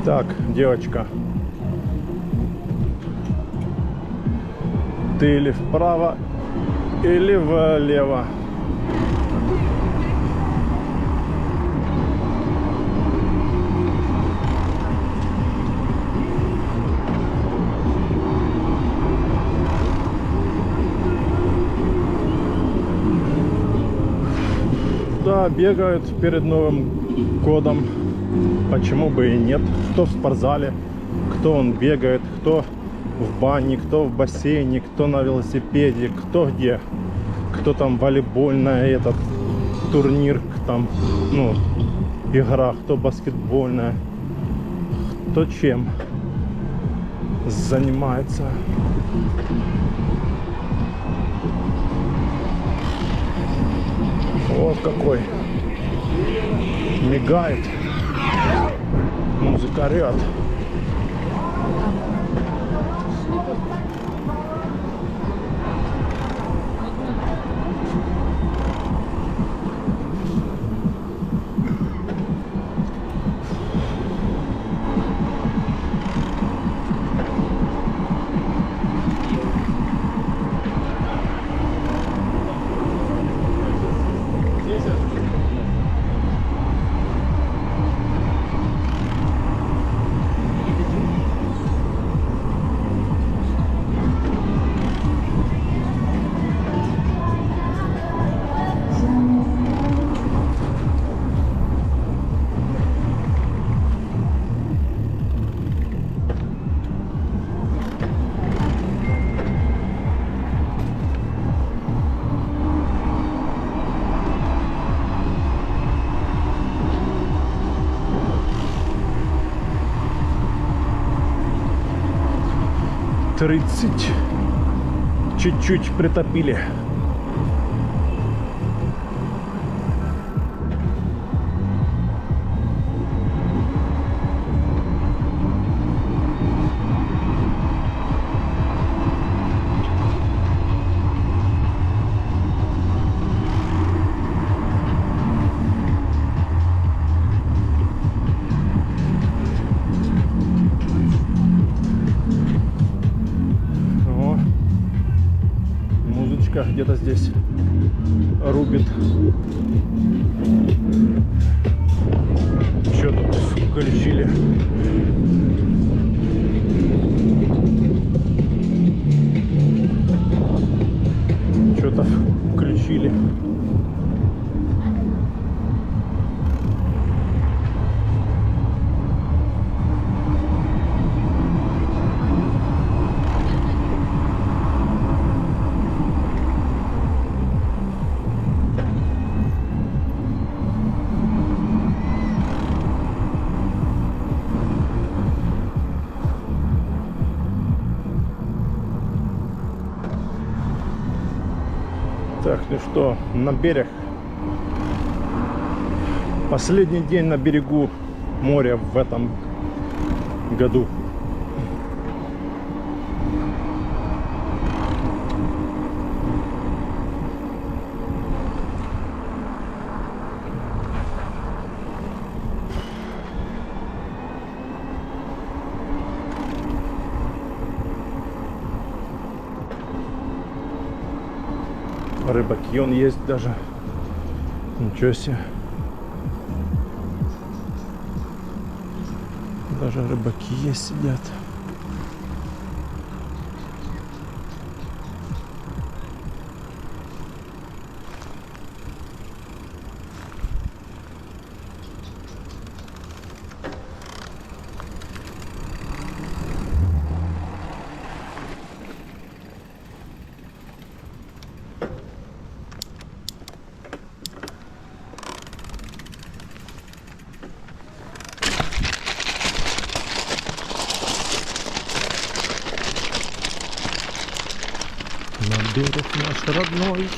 Так, девочка, ты или вправо, или влево? Да, бегают перед Новым годом. Почему бы и нет? Кто в спортзале, кто он бегает, кто в бане, кто в бассейне, кто на велосипеде, кто где, кто там волейбольная, этот турнир, там, ну, игра, кто баскетбольная, кто чем занимается. Вот какой мигает, музыка орёт. Чуть-чуть притопили. Где-то здесь рубит. Что тут включили? Что-то включили. Так, ну что, на берег. Последний день на берегу моря в этом году. Рыбаки он есть даже. Ничего себе. Даже рыбаки есть, сидят. На берег наш родной.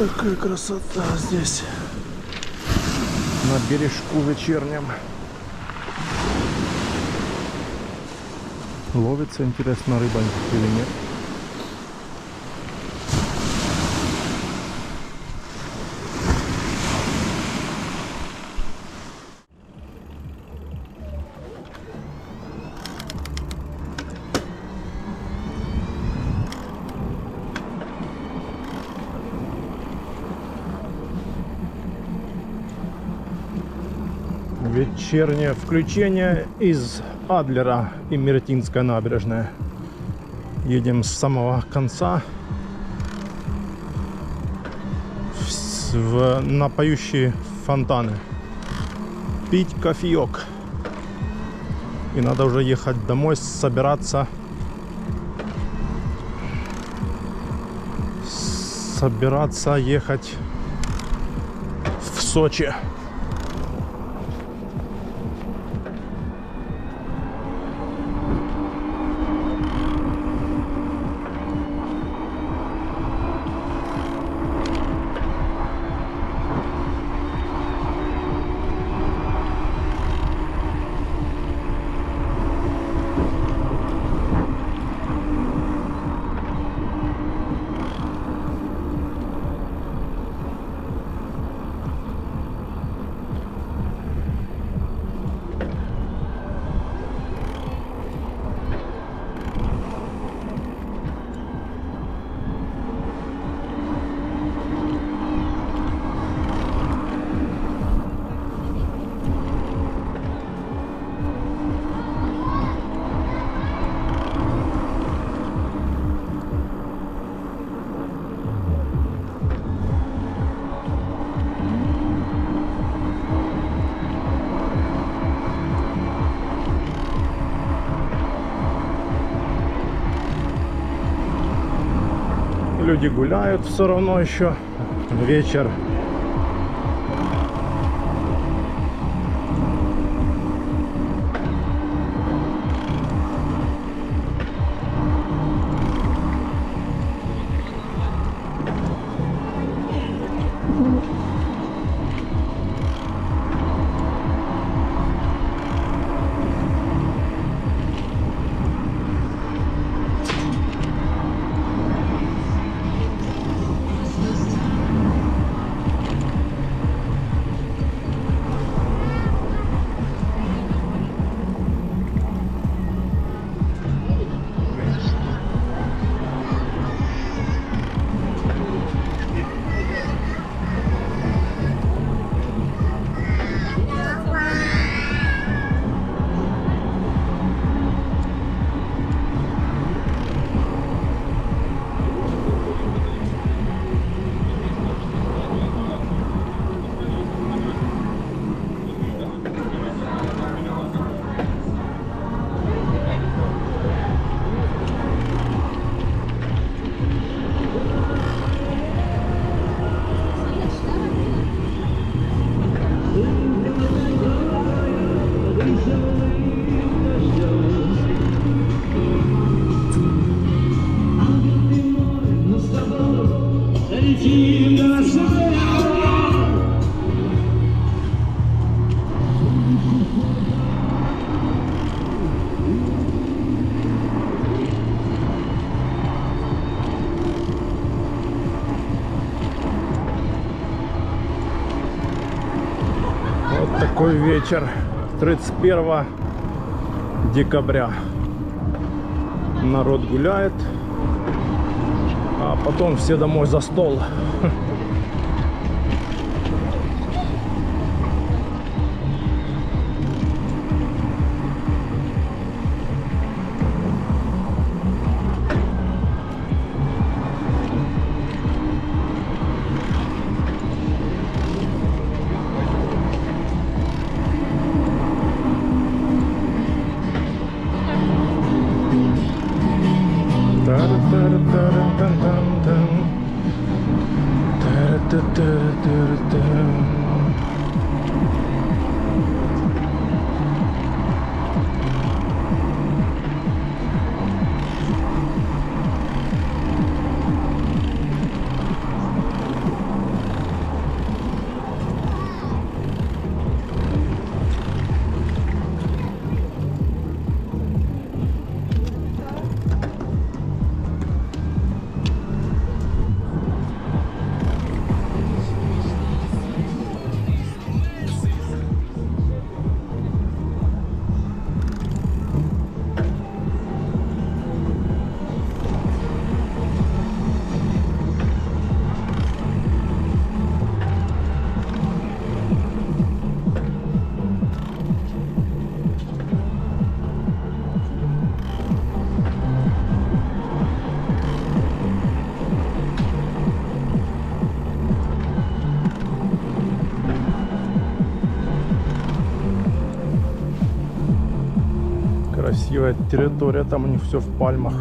такая красота здесь на бережку вечернем. Ловится, интересно, рыба или нет. Вечернее включение из Адлера и Мертинская набережная. Едем с самого конца на поющие фонтаны. Пить кофеек. И надо уже ехать домой, собираться ехать в Сочи. Люди гуляют все равно еще. Вечер. Вот такой вечер 31 декабря. Народ гуляет, а потом все домой за стол. Красивая территория, там у них все в пальмах.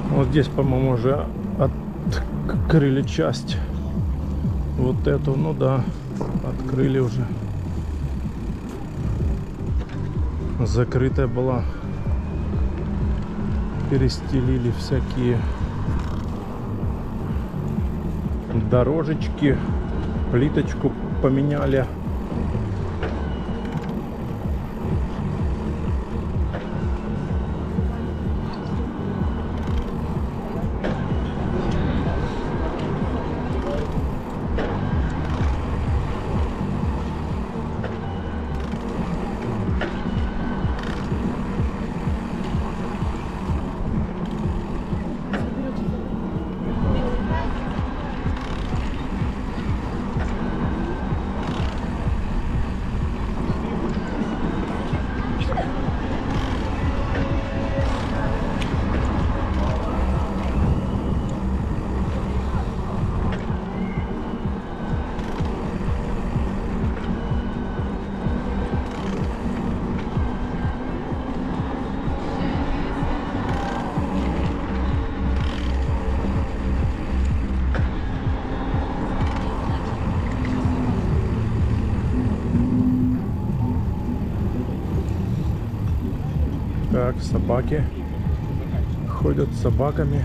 Вот здесь, по-моему, уже открыли часть. Вот эту, ну да, открыли уже. Закрытая была. Перестелили всякие дорожечки, плиточку поменяли. Так, собаки ходят с собаками.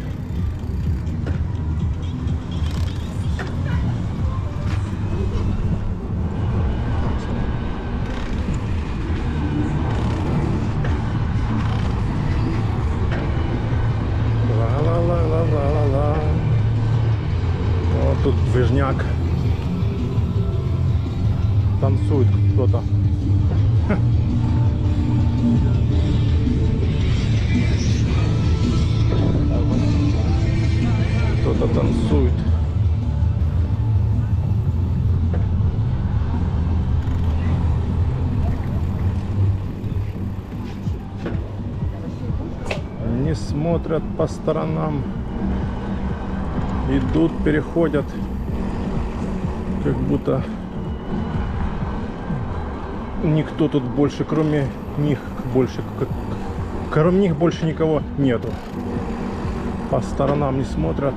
Ла-ла-ла-ла-ла-ла-ла. Вот тут движняк. Танцует кто-то. Кто-то танцует. Не смотрят по сторонам. Идут, переходят. Как будто никто тут больше, кроме них, кроме них больше никого нету. По сторонам не смотрят.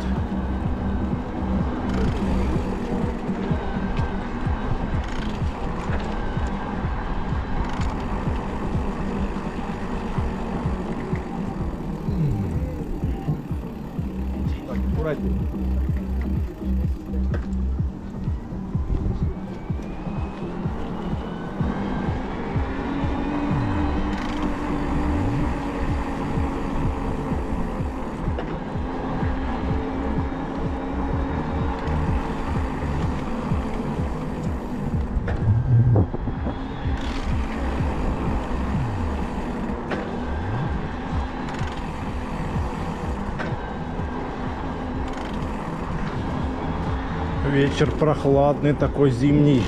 Вечер прохладный, такой зимний.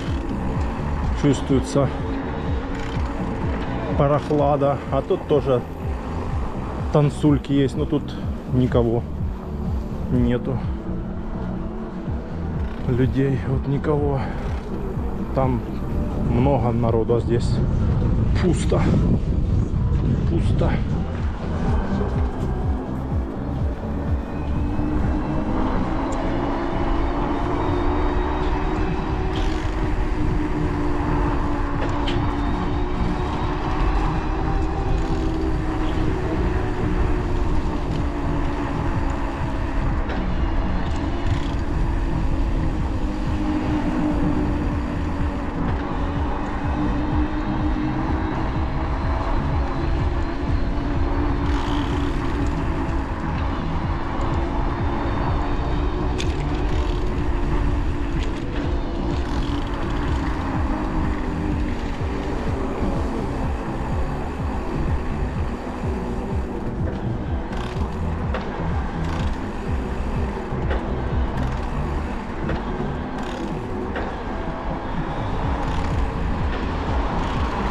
Чувствуется прохлада. А тут тоже танцульки есть, но тут никого нету. Людей, вот никого. Там много народу, а здесь пусто. Пусто.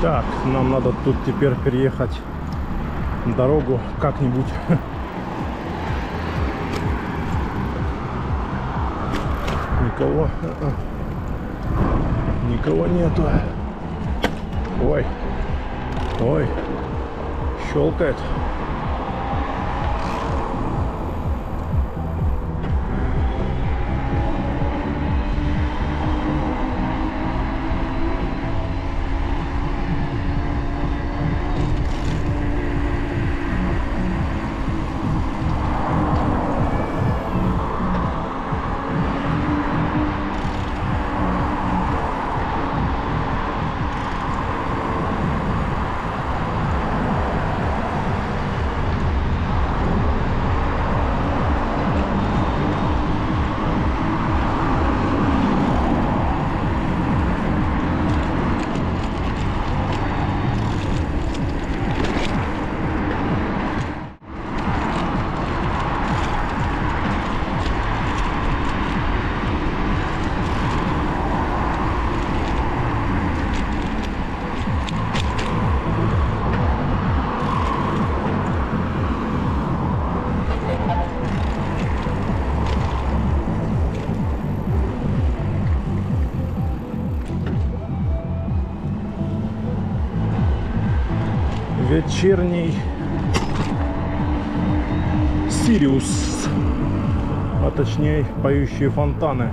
Так, нам надо тут теперь переехать дорогу как-нибудь. Никого. Никого нету. Ой. Ой. Щелкает. Вечерний Сириус, а точнее поющие фонтаны.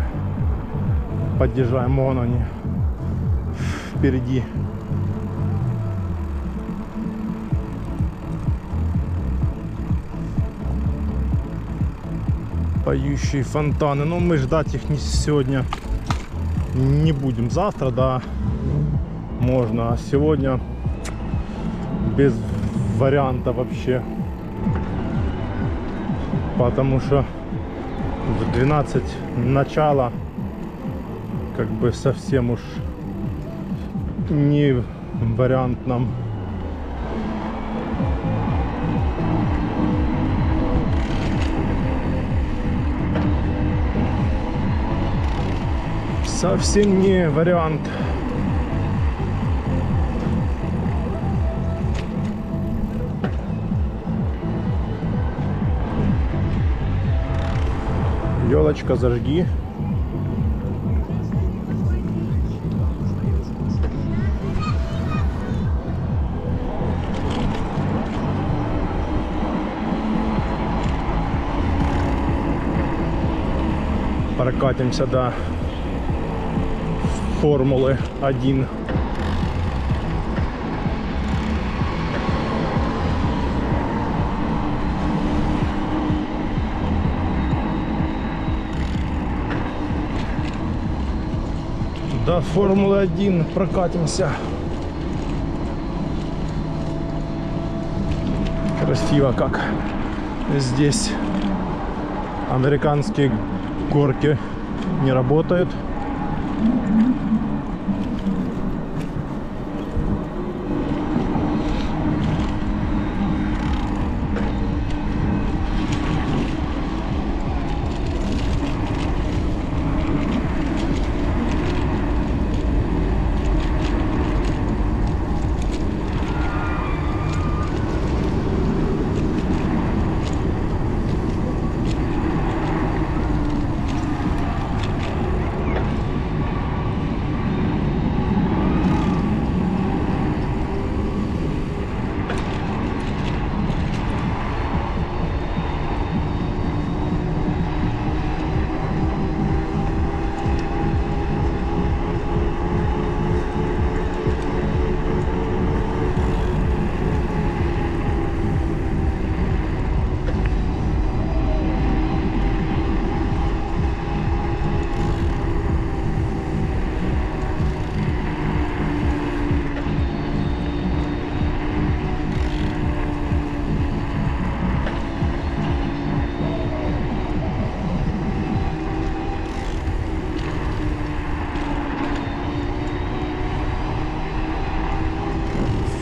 Подъезжаем, вон они впереди. Поющие фонтаны. Но мы ждать их сегодня не будем. Завтра, да, можно, а сегодня без варианта вообще, потому что в 12 начало, как бы совсем уж не вариант нам. Совсем не вариант. Елочка, зажги. Прокатимся до Формулы 1. До Формулы 1 прокатимся. Красиво как. Здесь американские горки не работают.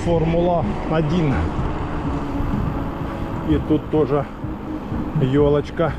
Формула 1. И тут тоже елочка.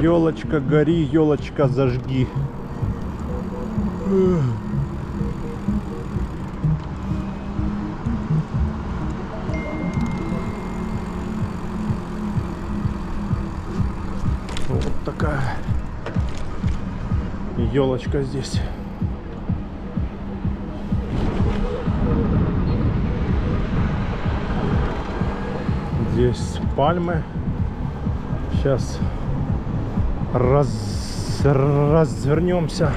Елочка, гори, елочка, зажги. Вот такая елочка здесь. Здесь пальмы. Сейчас развернемся.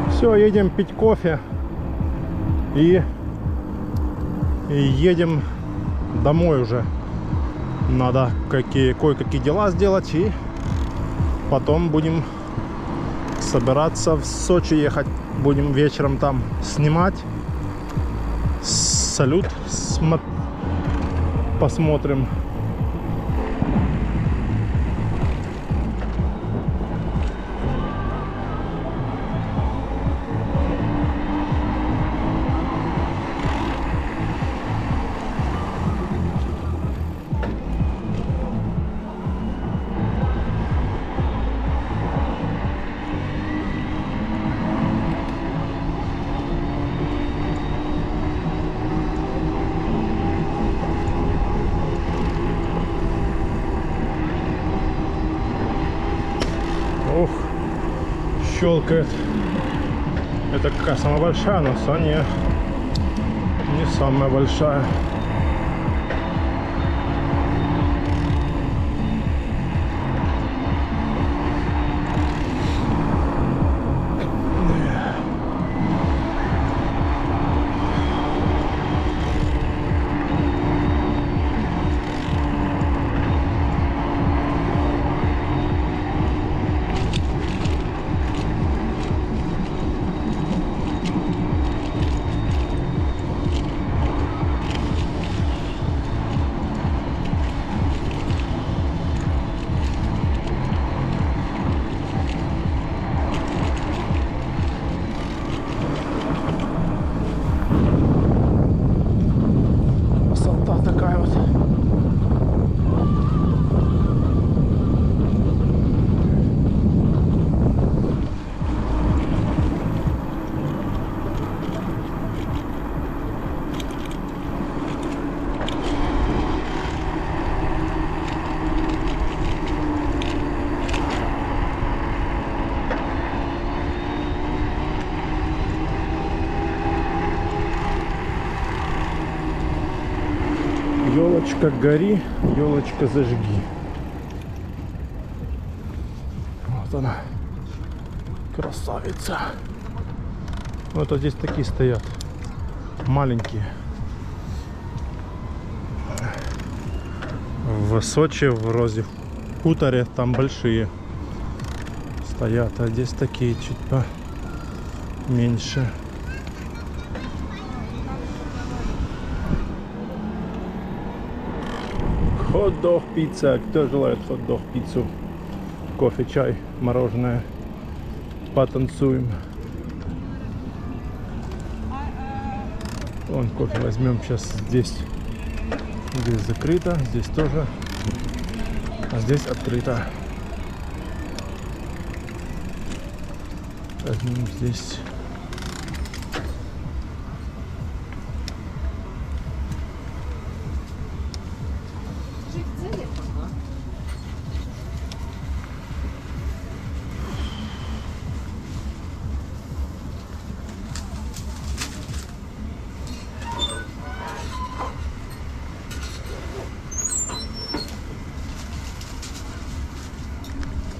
Все, едем пить кофе и едем домой уже. Надо кое-какие дела сделать, и потом будем собираться в Сочи ехать. Будем вечером там снимать. Салют посмотрим. Ох, щелкает. Это какая самая большая, но Саня не самая большая. Елочка, гори, елочка, зажги. Вот она, красавица. Вот здесь такие стоят, маленькие. В Сочи, в Розе хуторе, там большие стоят, а здесь такие чуть поменьше. Хот-дог, пицца. Кто желает хот-дог, пиццу? Кофе, чай, мороженое. Потанцуем. Вон кофе возьмем сейчас здесь. Здесь закрыто. Здесь тоже А здесь открыто. Возьмем здесь.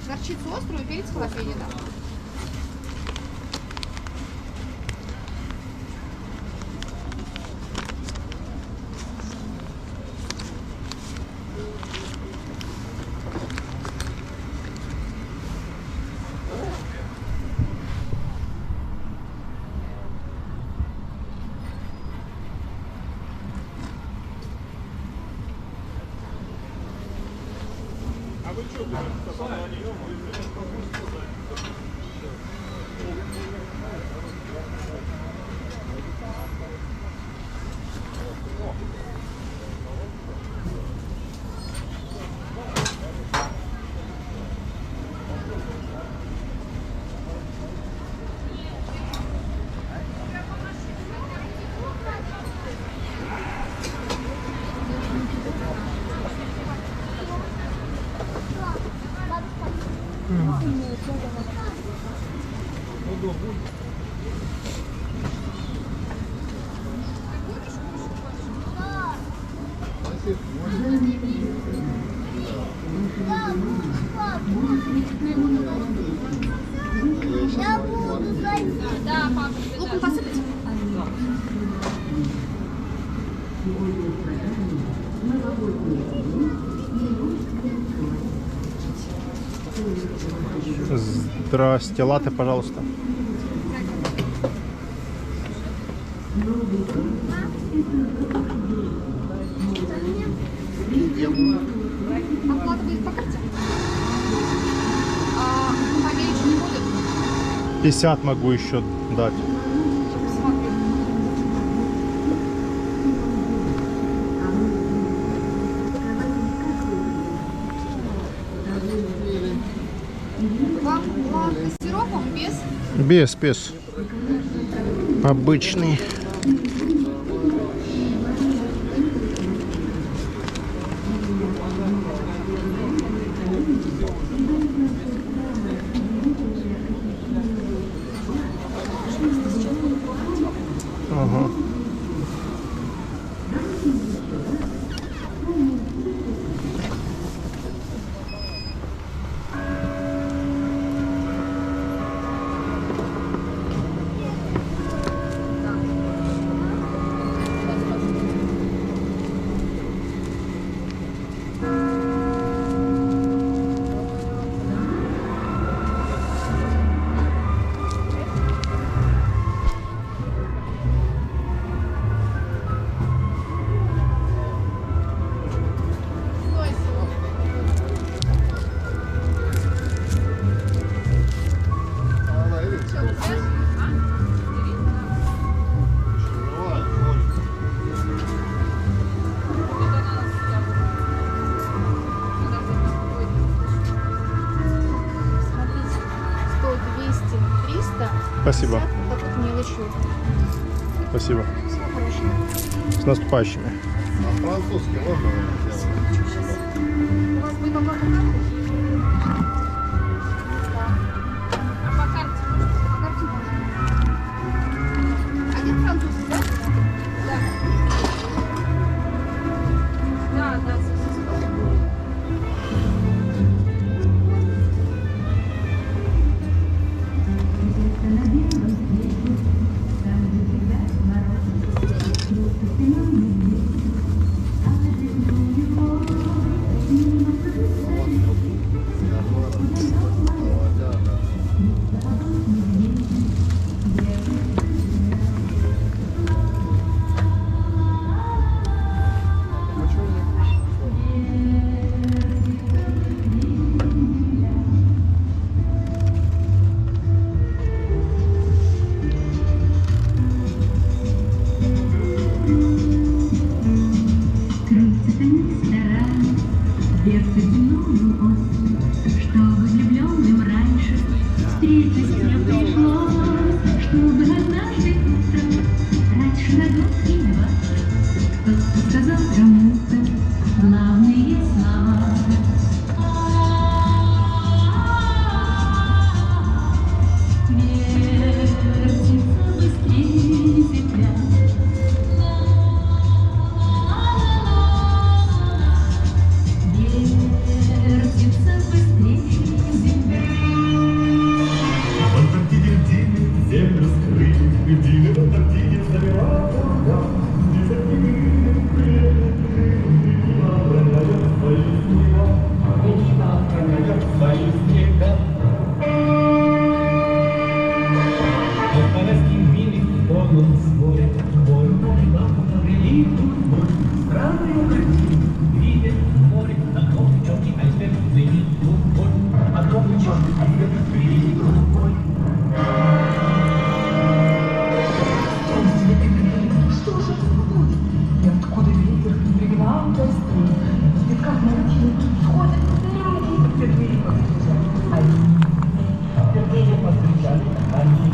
Горчицу острую, перец халапеньо, да. Я буду ходить. Да, папа. Луком посыпать? Здрасте, латте, пожалуйста. Оплата будет по карте? А поменьше не будет? 50 могу еще дать. Смотри. Вам с сиропом без? Без. Обычный. Ага. Спасибо. Вот тут мелочью. Спасибо. Всего хорошего. С наступающими. Французский можно сделать? У вас будет оплата карты? По карте. По карте можно. Один французский, да? Да. Да, да. Однажды утром, раньше на год и два, кто-то сказал кому-то главные слова. Вертится быстрее земля. Вертится быстрее земля. В Антарктиде льдины землю скрыли, льдины в Антарктиде замирают ураган. Здесь они охраняют свои снега. Полярские мили в полном своре, морю побрели гурьбой. Странную картину видят в море, одно черный айсберг плывет голубой, одно черный айсберг плывет голубой. Что же будет? И откуда ветер пригнал гостей? В петках ночи сходят люди, впервые повстречали. Они впервые повстречали. Они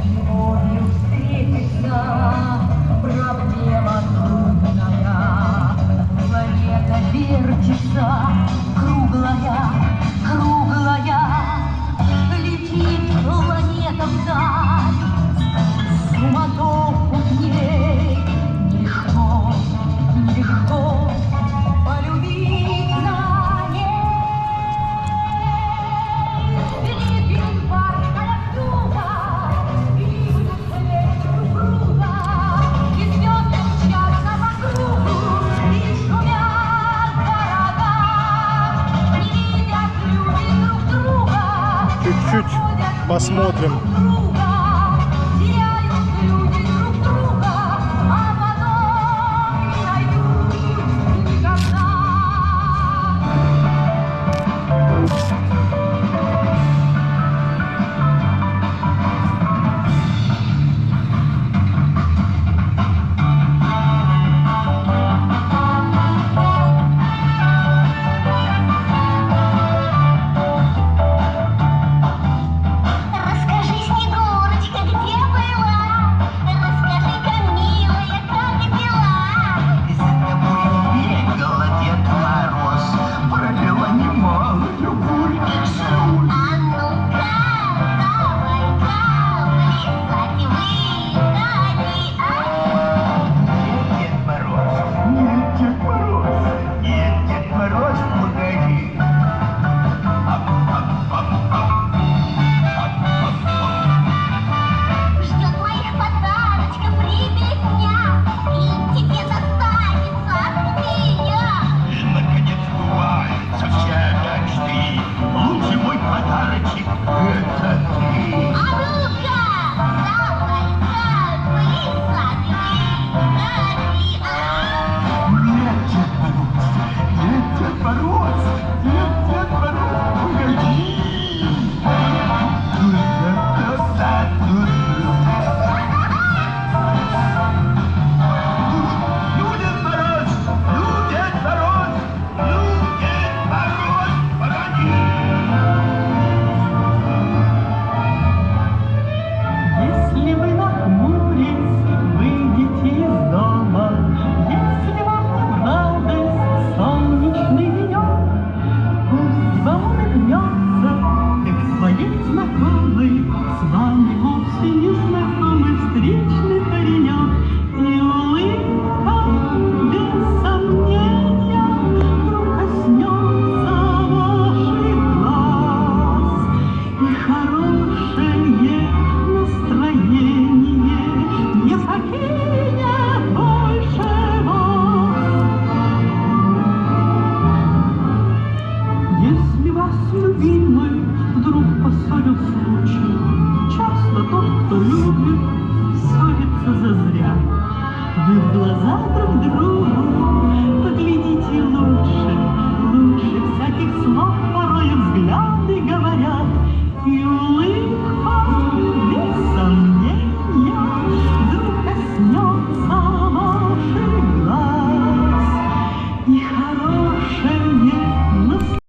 Любовью встретиться, проблема трудная. Планета вертится, круглая, круглая. Летит планета вдаль, суматоху в ней. Нелегко, нелегко полюбить на ней. Филиппин, парка юга, и будут след друг друга, и звезды мчатся по кругу, и шумят города. Не видят люди друг друга, Чуть-чуть посмотрим